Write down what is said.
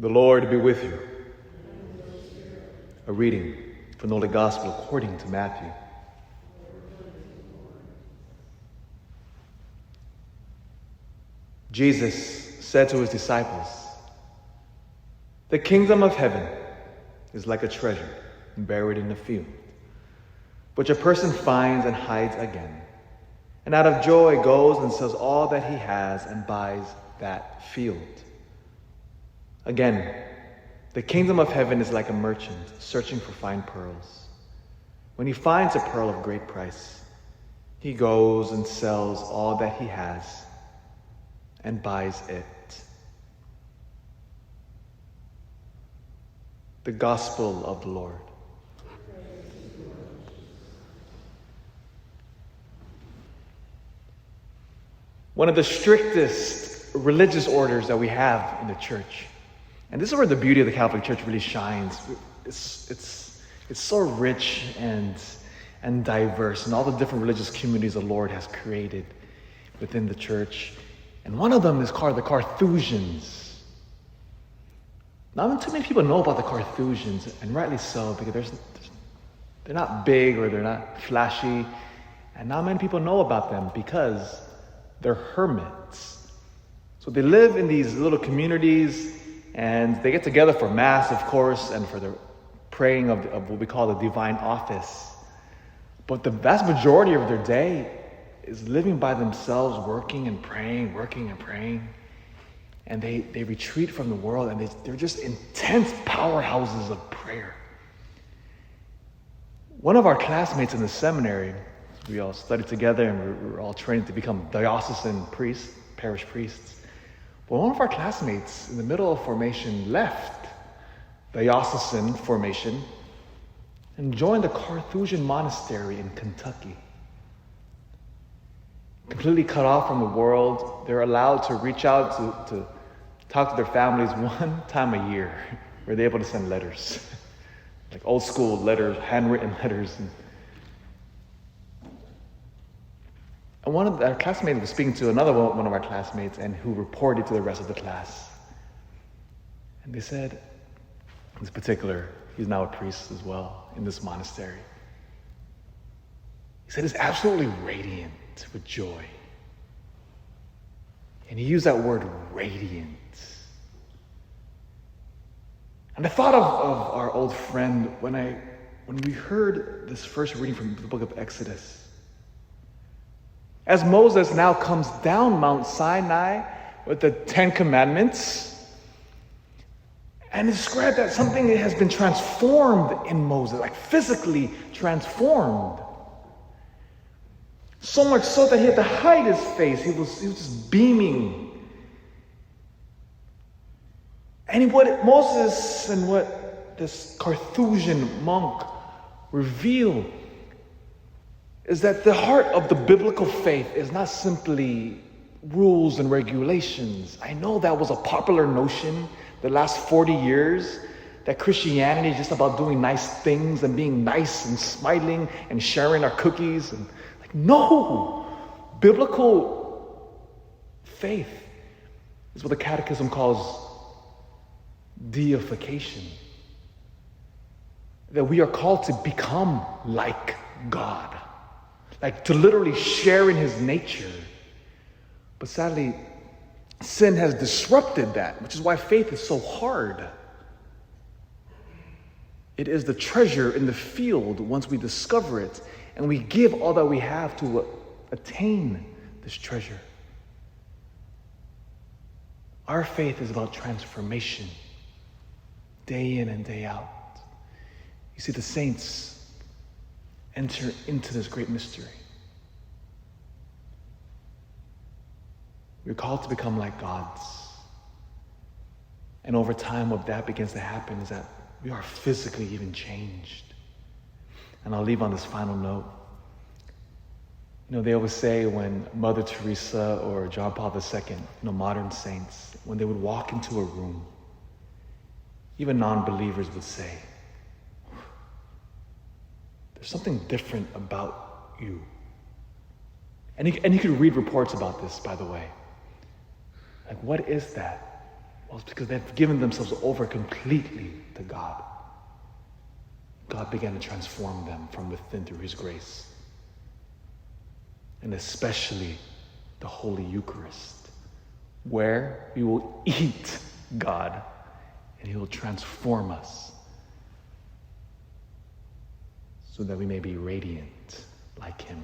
The Lord be with you. A reading from the Holy Gospel according to Matthew. Jesus said to his disciples, "The kingdom of heaven is like a treasure buried in a field, which a person finds and hides again, and out of joy goes and sells all that he has and buys that field. Again, the kingdom of heaven is like a merchant searching for fine pearls. When he finds a pearl of great price, he goes and sells all that he has and buys it." The Gospel of the Lord. One of the strictest religious orders that we have in the church, and this is where the beauty of the Catholic Church really shines. It's so rich and diverse, and all the different religious communities the Lord has created within the church. And one of them is called the Carthusians. Not too many people know about the Carthusians, and rightly so, because they're not big or they're not flashy, and not many people know about them because they're hermits. So they live in these little communities, and they get together for Mass, of course, and for the praying of what we call the divine office. But the vast majority of their day is living by themselves, working and praying. And they retreat from the world, and they're just intense powerhouses of prayer. One of our classmates in the seminary, we all studied together, and we were all trained to become diocesan priests, parish priests. But one of our classmates in the middle of formation left diocesan formation and joined the Carthusian monastery in Kentucky. Completely cut off from the world, they're allowed to reach out to talk to their families one time a year, where they're able to send letters, like old school letters, handwritten letters. And one of our classmates was speaking to another one of our classmates, and who reported to the rest of the class. And they said, in this particular, he's now a priest as well in this monastery. He said, "It's absolutely radiant with joy." And he used that word, radiant. And I thought of our old friend when we heard this first reading from the book of Exodus. As Moses now comes down Mount Sinai with the 10 Commandments, and it's described that something has been transformed in Moses, like physically transformed. So much so that he had to hide his face. He was just beaming. And what Moses and what this Carthusian monk reveal is that the heart of the biblical faith is not simply rules and regulations. I know that was a popular notion the last 40 years, that Christianity is just about doing nice things and being nice and smiling and sharing our cookies. And no, biblical faith is what the Catechism calls deification. That we are called to become like God. Like to literally share in his nature. But sadly, sin has disrupted that, which is why faith is so hard. It is the treasure in the field once we discover it, and we give all that we have to attain this treasure. Our faith is about transformation, day in and day out. You see, the saints enter into this great mystery. We're called to become like gods. And over time, what that begins to happen is that we are physically even changed. And I'll leave on this final note. You know, they always say when Mother Teresa or John Paul II, modern saints, when they would walk into a room, even non-believers would say, "There's something different about you." And you could read reports about this, by the way. Like, what is that? Well, it's because they've given themselves over completely to God. God began to transform them from within through his grace. And especially the Holy Eucharist, where we will eat God and he will transform us so that we may be radiant like him.